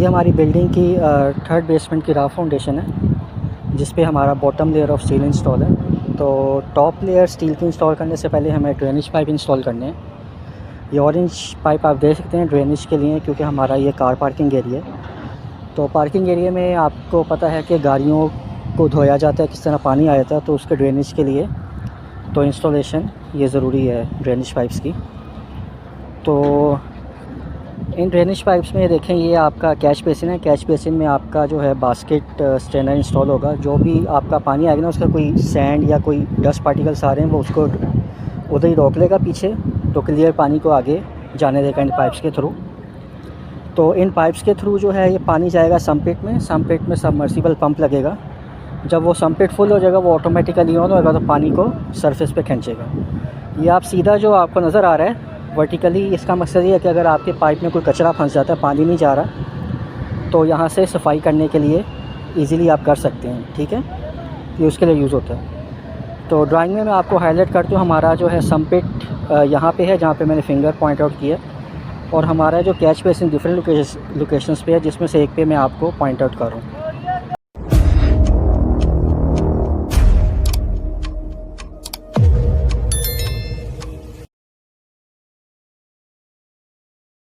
ये हमारी बिल्डिंग की थर्ड बेसमेंट की रॉ फाउंडेशन है, जिस पे हमारा bottom layer of steel install है। तो टॉप लेयर स्टील की इंस्टॉल करने से पहले हमें ड्रेनेज पाइप इंस्टॉल करने हैं। ये ऑरेंज पाइप आप देख सकते हैं ड्रेनेज के लिए, क्योंकि हमारा ये कार पार्किंग एरिया है। तो पार्किंग एरिया में आपको पता है कि गाड़ियों को धोया जाता है, किस तरह पानी आ जाता है, तो उसके ड्रेनेज के लिए तो इंस्टॉलेशन ये ज़रूरी है ड्रेनेज पाइप्स की। तो इन ड्रेनेज पाइप्स में देखें, ये आपका कैच बेसिन है। कैच बेसिन में आपका जो है बास्केट स्ट्रेनर इंस्टॉल होगा। जो भी आपका पानी आएगा ना, उसका कोई सैंड या कोई डस्ट पार्टिकल्स आ रहे हैं, वो उसको उधर ही रोक लेगा पीछे, तो क्लियर पानी को आगे जाने देगा इन पाइप्स के थ्रू। तो इन पाइप्स के थ्रू जो है ये पानी जाएगा समपिट में। समपिट में सबमर्सिबल पंप लगेगा। जब वो समपिट फुल हो जाएगा, वो ऑटोमेटिकली ऑन होगा, तो पानी को सरफेस पे खींचेगा। ये आप सीधा जो आपको नज़र आ रहा है वर्टिकली, इसका मकसद ये है कि अगर आपके पाइप में कोई कचरा फंस जाता है, पानी नहीं जा रहा, तो यहाँ से सफाई करने के लिए इजीली आप कर सकते हैं। ठीक है, ये उसके लिए यूज़ होता है। तो ड्राइंग में मैं आपको हाईलाइट करती हूँ, हमारा जो है समपिट यहाँ पे है, जहाँ पे मैंने फिंगर पॉइंट आउट किया, और हमारा जो कैच बेसिन डिफरेंट लोकेशंस पे है, जिसमें से एक पे मैं आपको पॉइंट आउट कर रहा हूँ।